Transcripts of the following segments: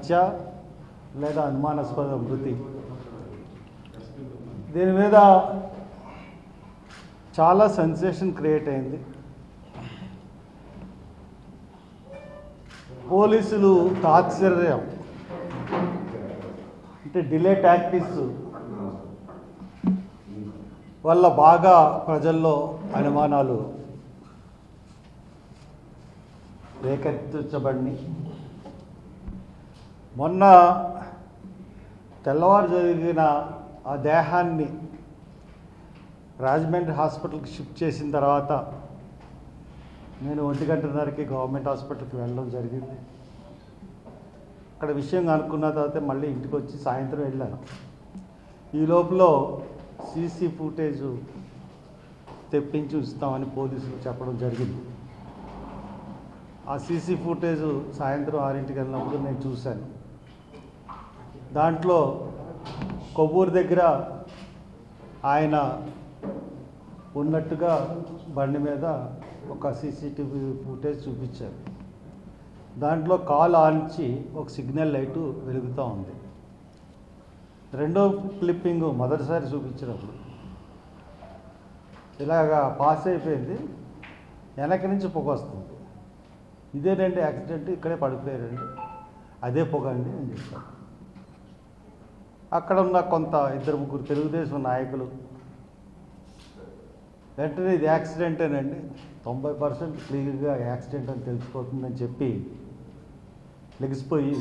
హత్య లేదా అనుమానాస్పద మృతి. దీని మీద చాలా సెన్సేషన్ క్రియేట్ అయింది. పోలీసులు తాత్సర్యం అంటే డిలే టాక్టిక్స్ వల్ల బాగా ప్రజల్లో అనుమానాలు రేకెత్తించబడి మొన్న తెల్లవారు జరిగిన ఆ దేహాన్ని రాజమండ్రి హాస్పిటల్కి షిఫ్ట్ చేసిన తర్వాత నేను 1:30కి గవర్నమెంట్ హాస్పిటల్కి వెళ్ళడం జరిగింది. అక్కడ విషయం కనుక్కున్న తర్వాత మళ్ళీ ఇంటికి వచ్చి సాయంత్రం వెళ్ళాను. ఈ లోపల సీసీ ఫుటేజ్ తెప్పించి ఉంచుతామని పోలీసులు చెప్పడం జరిగింది. ఆ సీసీ ఫుటేజ్ సాయంత్రం 6ంటికి వెళ్ళినప్పుడు నేను చూశాను. దాంట్లో కొవ్వూరు దగ్గర ఆయన ఉన్నట్టుగా బండి మీద ఒక సీసీటీవీ ఫుటేజ్ చూపించారు. దాంట్లో కాల్ ఆన్చి ఒక సిగ్నల్ లైటు వెలుగుతూ ఉంది. రెండో క్లిప్పింగ్ మొదటిసారి చూపించినప్పుడు ఇలాగా పాస్ అయిపోయింది, వెనక నుంచి పొగ వస్తుంది. ఇదేనండి యాక్సిడెంట్, ఇక్కడే పడిపోయారండి, అదే పొగ అండి అని చెప్పారు. అక్కడ ఉన్న కొంత 2-3 తెలుగుదేశం నాయకులు వెంటనే ఇది యాక్సిడెంటేనండి, 90% క్లియర్గా యాక్సిడెంట్ అని తెలిసిపోతుందని చెప్పి లెగిసిపోయి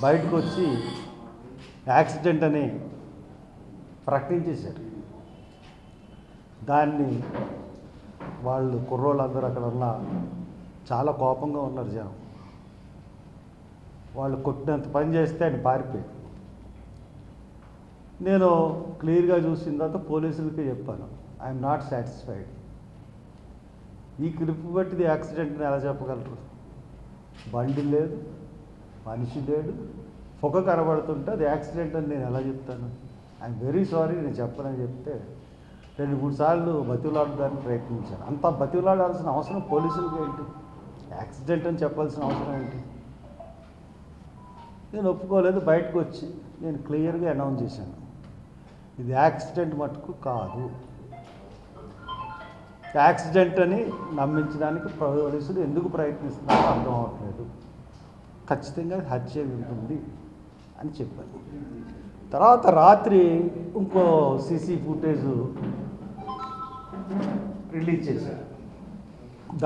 బయటకు వచ్చి యాక్సిడెంట్ అని ప్రకటించేశారు. దాన్ని వాళ్ళు కుర్రోళ్ళందరూ అక్కడ ఉన్న చాలా కోపంగా ఉన్నారు జనం. వాళ్ళు కొట్టినంత పని చేస్తే ఆయన పారిపోయారు. నేను క్లియర్గా చూసిన తర్వాత పోలీసులకి చెప్పాను, ఐఎమ్ నాట్ సాటిస్ఫైడ్. ఈ క్లిప్ బట్టిది యాక్సిడెంట్ని ఎలా చెప్పగలరు? బండి లేదు, మనిషి లేడు, పొగ కనబడుతుంటే అది యాక్సిడెంట్ అని నేను ఎలా చెప్తాను? ఐఎమ్ వెరీ సారీ, నేను చెప్పనని చెప్తే 2-3 సార్లు బతిలాడడానికి ప్రయత్నించాను. అంత బతిలాడాల్సిన అవసరం పోలీసులకి ఏంటి? యాక్సిడెంట్ అని చెప్పాల్సిన అవసరం ఏంటి? నేను ఒప్పుకోలేదు. బయటకు వచ్చి నేను క్లియర్గా అనౌన్స్ చేశాను, ఇది యాక్సిడెంట్ మటుకు కాదు. యాక్సిడెంట్ అని నమ్మించడానికి పోలీసులు ఎందుకు ప్రయత్నిస్తున్నారో అర్థం అవ్వట్లేదు. ఖచ్చితంగా హత్య ఉంటుంది అని చెప్పాను. తర్వాత రాత్రి ఇంకో సీసీ ఫుటేజ్ రిలీజ్ చేశారు.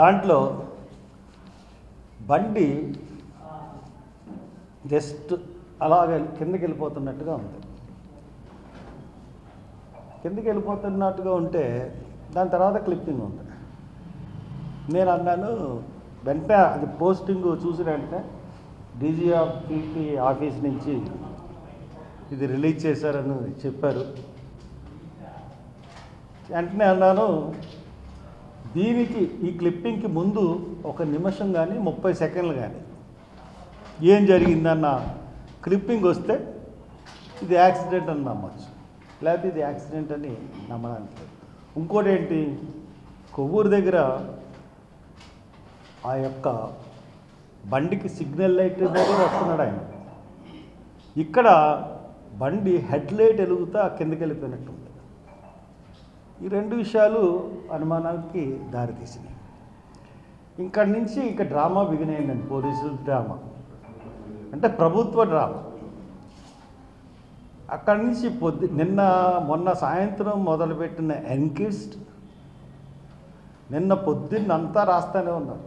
దాంట్లో బండి జస్ట్ అలాగే కిందకి వెళ్ళిపోతున్నట్టుగా ఉంది. కిందకి వెళ్ళిపోతున్నట్టుగా ఉంటే దాని తర్వాత క్లిప్పింగ్ ఉంది. నేను అన్నాను, వెంటనే అది పోస్టింగ్ చూసిన వెంటనే డీజీపీ ఆఫీస్ నుంచి ఇది రిలీజ్ చేశారని చెప్పారు. వెంటనే అన్నాను, దీనికి ఈ క్లిప్పింగ్కి ముందు 1 నిమిషం కానీ 30 సెకండ్లు కానీ ఏం జరిగిందన్న క్లిప్పింగ్ వస్తే ఇది యాక్సిడెంట్ అని నమ్మచ్చు, లేకపోతే ఇది యాక్సిడెంట్ అని నమ్మడానికి. ఇంకోటి ఏంటి, కొవ్వూరు దగ్గర ఆ యొక్క బండికి సిగ్నల్ లైట్ దగ్గర వస్తున్నాడు ఆయన. ఇక్కడ బండి హెడ్ లైట్ వెలుగుతా కిందకి వెళ్ళిపోయినట్టుంది. ఈ 2 విషయాలు అనుమానానికి దారితీసినాయి. ఇక్కడి నుంచి ఇక డ్రామా బిగిన్ అయిందండి. పోలీసుల డ్రామా అంటే ప్రభుత్వ డ్రామా. అక్కడి నుంచి మొన్న సాయంత్రం మొదలుపెట్టిన ఎన్క్విస్ట్ నిన్న పొద్దున్నంతా రాస్తూనే ఉన్నారు.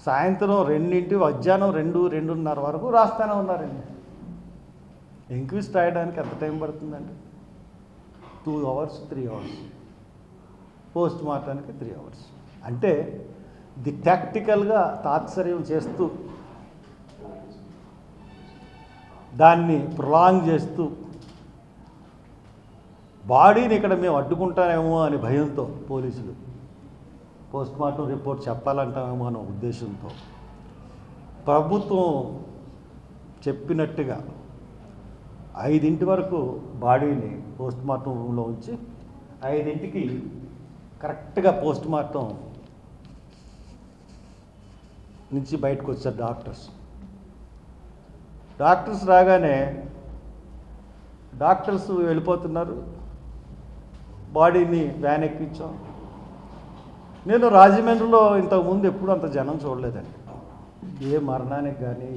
సాయంత్రం 2 మధ్యాహ్నం 2-2:30 వరకు రాస్తూనే ఉన్నారండి. ఎంక్విస్ట్ రాయడానికి ఎంత టైం పడుతుందండి? 2 hours 3 hours, పోస్ట్ మార్టానికి 3 hours. అంటే ఇది టాక్టికల్గా తాత్సర్యం చేస్తూ దాన్ని ప్రొలాంగ్ చేస్తూ బాడీని ఇక్కడ మేము అడ్డుకుంటామేమో అని భయంతో పోలీసులు పోస్ట్ మార్టం రిపోర్ట్ చెప్పాలంటామేమో అనే ఉద్దేశంతో ప్రభుత్వం చెప్పినట్టుగా 5 వరకు బాడీని పోస్ట్ మార్టం రూమ్లో ఉంచి 5కి కరెక్ట్గా పోస్ట్ మార్టం నుంచి బయటకు వచ్చారు డాక్టర్స్. డాక్టర్స్ రాగానే డాక్టర్స్ వెళ్ళిపోతున్నారు, బాడీని వ్యాన్ ఎక్కించాం. నేను రాజమండ్రిలో ఇంతకుముందు ఎప్పుడు అంత జనం చూడలేదండి. ఏ మరణానికి కానీ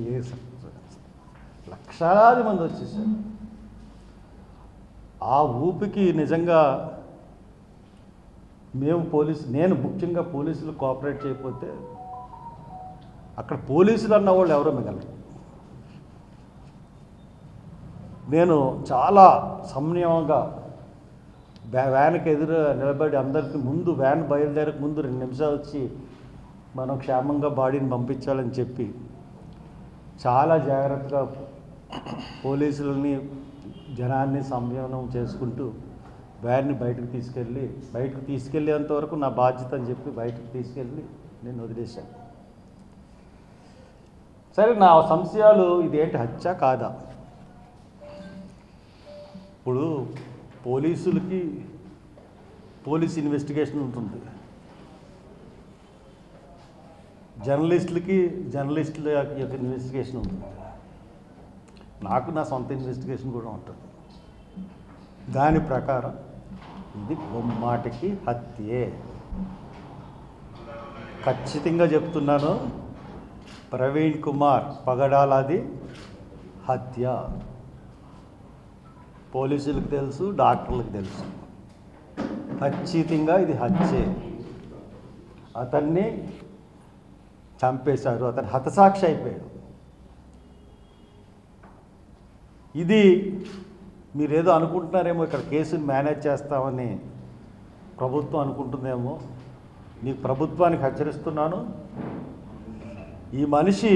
లక్షలాది మంది వచ్చేసారు. ఆ ఊపికి నిజంగా నేను ముఖ్యంగా పోలీసులు కోఆపరేట్ చేయకపోతే అక్కడ పోలీసులు అన్న వాళ్ళు ఎవరో మిగలరు. నేను చాలా సంయమంగా వ్యాన్కి ఎదురు నిలబడి అందరికీ ముందు వ్యాన్ బయలుదేరక ముందు 2 నిమిషాలు వచ్చి మనం క్షేమంగా బాడీని పంపించాలని చెప్పి చాలా జాగ్రత్తగా పోలీసులని జనాన్ని సంయమనం చేసుకుంటూ వ్యాన్ని బయటకు తీసుకెళ్ళేంత వరకు నా బాధ్యత అని చెప్పి బయటకు తీసుకెళ్ళి నేను వదిలేశాను. సరే, నా సంశయాలు ఇదేంటి హత్య కాదా? ఇప్పుడు పోలీసులకి పోలీస్ ఇన్వెస్టిగేషన్ ఉంటుంది, జర్నలిస్టుల యొక్క ఇన్వెస్టిగేషన్ ఉంటుంది, నాకు నా సొంత ఇన్వెస్టిగేషన్ కూడా ఉంటుంది. దాని ప్రకారం ఇది బొమ్మాటికి హత్యే. ఖచ్చితంగా చెప్తున్నాను, ప్రవీణ్ కుమార్ పగడాలది హత్య. పోలీసులకు తెలుసు, డాక్టర్లకు తెలుసు, ఖచ్చితంగా ఇది హత్యే. అతన్ని చంపేశారు, అతను హతసాక్షి అయిపోయాడు. ఇది మీరేదో అనుకుంటున్నారేమో, ఇక్కడ కేసుని మేనేజ్ చేస్తామని ప్రభుత్వం అనుకుంటుందేమో. నీకు ప్రభుత్వానికి హెచ్చరిస్తున్నాను, ఈ మనిషి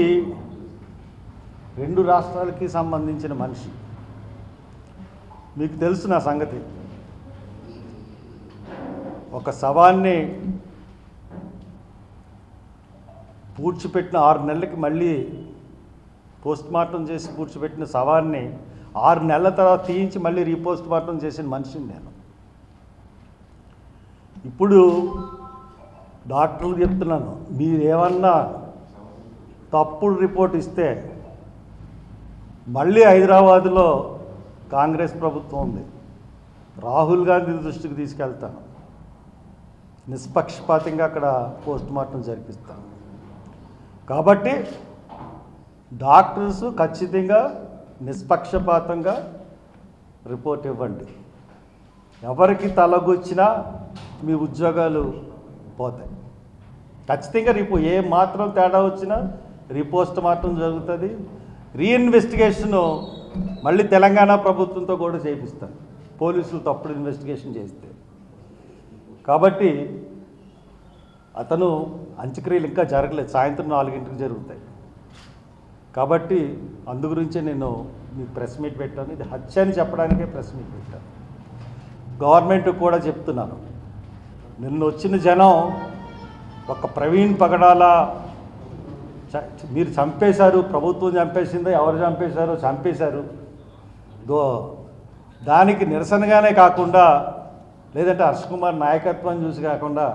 2 రాష్ట్రాలకి సంబంధించిన మనిషి. మీకు తెలుసు నా సంగతి. ఒక శవాన్ని పూడ్చిపెట్టిన 6 నెలలకి మళ్ళీ పోస్ట్మార్టం చేసి పూడ్చిపెట్టిన శవాన్ని 6 నెలల తర్వాత తీయించి మళ్ళీ రీపోస్ట్మార్టం చేసిన మనిషిని నేను. ఇప్పుడు డాక్టర్లు చెప్తున్నాను, మీరేమన్నా తప్పుడు రిపోర్ట్ ఇస్తే మళ్ళీ హైదరాబాదులో కాంగ్రెస్ ప్రభుత్వం ఉంది, రాహుల్ గాంధీ దృష్టికి తీసుకెళ్తాను, నిష్పక్షపాతంగా అక్కడ పోస్ట్మార్టం జరిపిస్తాను. కాబట్టి డాక్టర్స్ ఖచ్చితంగా నిష్పక్షపాతంగా రిపోర్ట్ ఇవ్వండి. ఎవరికి తలగొచ్చినా మీ ఉద్యోగాలు పోతాయి. ఖచ్చితంగా ఏ మాత్రం తేడా వచ్చినా రీపోస్ట్మార్టం జరుగుతుంది. రీఇన్వెస్టిగేషను మళ్ళీ తెలంగాణ ప్రభుత్వంతో కూడా చేయిస్తాను, పోలీసులు తప్పుడు ఇన్వెస్టిగేషన్ చేస్తే. కాబట్టి అతను అంత్యక్రియలు ఇంకా జరగలేదు, సాయంత్రం 4 జరుగుతాయి. కాబట్టి అందుగురించే నేను మీకు ప్రెస్ మీట్ పెట్టాను. ఇది హత్య అని చెప్పడానికే ప్రెస్ మీట్ పెట్టాను. గవర్నమెంట్కి కూడా చెప్తున్నాను, నిన్న వచ్చిన జనం ఒక ప్రవీణ్ పగడాల మీరు చంపేశారు, ప్రభుత్వం చంపేసిందో ఎవరు చంపేశారో చంపేశారు, దానికి నిరసనగానే కాకుండా, లేదంటే హర్ష్ కుమార్ నాయకత్వం చూసి కాకుండా,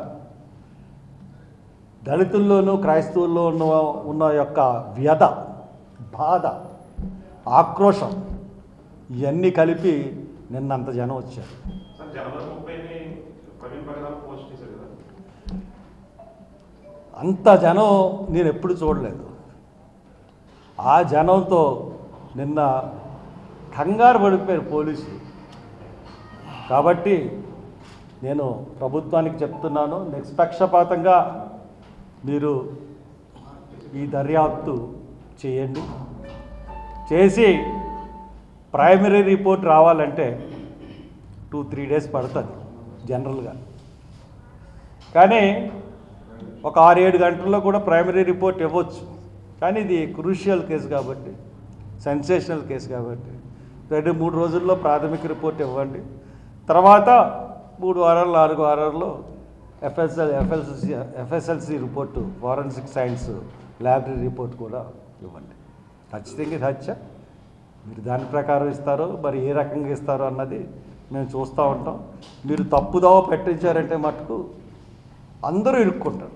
దళితుల్లోనూ క్రైస్తవుల్లో ఉన్న యొక్క వ్యధ, బాధ, ఆక్రోశం ఇవన్నీ కలిపి నిన్నంత జనం వచ్చారు. అంత జనం నేను ఎప్పుడు చూడలేదు. ఆ జనంతో నిన్న కంగారు పడిపోయారు పోలీసులు. కాబట్టి నేను ప్రభుత్వానికి చెప్తున్నాను, నిష్పక్షపాతంగా మీరు ఈ దర్యాప్తు చేయండి. చేసి ప్రైమరీ రిపోర్ట్ రావాలంటే 2-3 డేస్ పడుతుంది జనరల్గా. కానీ ఒక 6-7 గంటల్లో కూడా ప్రైమరీ రిపోర్ట్ ఇవ్వచ్చు. కానీ ఇది క్రూషియల్ కేసు కాబట్టి, సెన్సేషనల్ కేసు కాబట్టి 2-3 రోజుల్లో ప్రాథమిక రిపోర్ట్ ఇవ్వండి. తర్వాత 3 వారాలు 4 వారాల్లో FSLC report, forensic science laboratory report కూడా ఇవ్వండి. ఖచ్చితంగా ఇది హత్య. మీరు దాని ప్రకారం ఇస్తారో, మరి ఏ రకంగా ఇస్తారో అన్నది మేము చూస్తూ ఉంటాం. మీరు తప్పుదోవ పెట్టించారంటే మటుకు అందరూ ఇరుక్కుంటారు.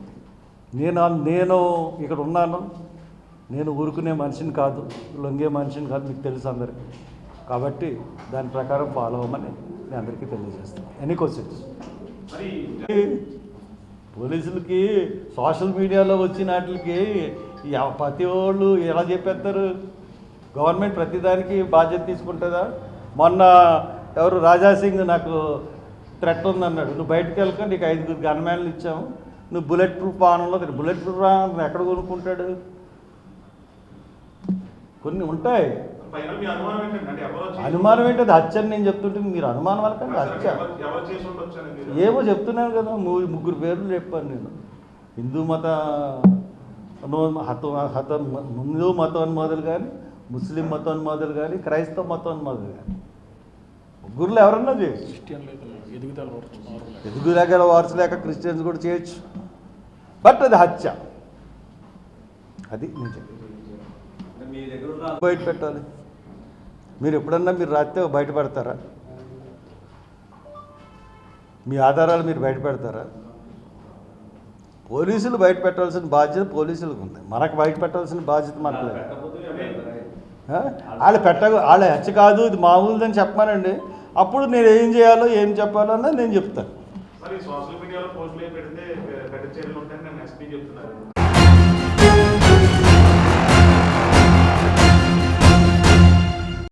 నేను ఇక్కడ ఉన్నాను, నేను ఊరుకునే మనిషిని కాదు, లొంగే మనిషిని కాదు, మీకు తెలుసు అందరికీ. కాబట్టి దాని ప్రకారం ఫాలో అవ్వమని నేను అందరికీ తెలియజేస్తాను. Any questions? పోలీసులకి సోషల్ మీడియాలో వచ్చిన వాటికి ప్రతి వాళ్ళు ఎలా చెప్పేస్తారు? గవర్నమెంట్ ప్రతిదానికి బాధ్యత తీసుకుంటుందా? మొన్న ఎవరు రాజాసింగ్ నాకు థ్రెట్ ఉందన్నాడు, నువ్వు బయటకు వెళ్ళక నీకు 5 గన్మ్యాన్లు ఇచ్చాము, నువ్వు బుల్లెట్ ప్రూఫ్ వాహనంలో బుల్లెట్ ప్రూఫ్ వాహనం ఎక్కడ కొనుక్కుంటాడు? కొన్ని ఉంటాయి. అనుమానం ఏంటి? అది హత్య అని నేను చెప్తుంటే మీరు అనుమానం అనకండి, హత్య. ఏమో చెప్తున్నాను కదా, 3 పేర్లు చెప్పాను నేను. హిందూ హిందూ మతోన్మాదులు కానీ, ముస్లిం మతోన్మాదులు కానీ, క్రైస్తవ మతోన్మాదులు కానీ, ముగ్గురులో ఎవరన్నా చేయొచ్చు. ఎదుగుదల వారసులేక క్రిస్టియన్స్ కూడా చేయొచ్చు. బట్ అది హత్య. అది నిజం. బయట పెట్టాలి. మీరు ఎప్పుడన్నా మీరు రాస్తే బయటపడతారా? మీ ఆధారాలు మీరు బయట పెడతారా? పోలీసులు బయట పెట్టాల్సిన బాధ్యత పోలీసులకు ఉంది, మనకు బయట పెట్టాల్సిన బాధ్యత మనకు లేదు. వాళ్ళు హత్య కాదు, ఇది మామూలుదని చెప్పమానండి, అప్పుడు నేను ఏం చేయాలో ఏం చెప్పాలో అన్నది నేను చెప్తాను. సోషల్ మీడియాలో పోస్టులు పెడితే చర్యలు ఉంటాయని నేను ఎస్పీ చెప్తున్నాను.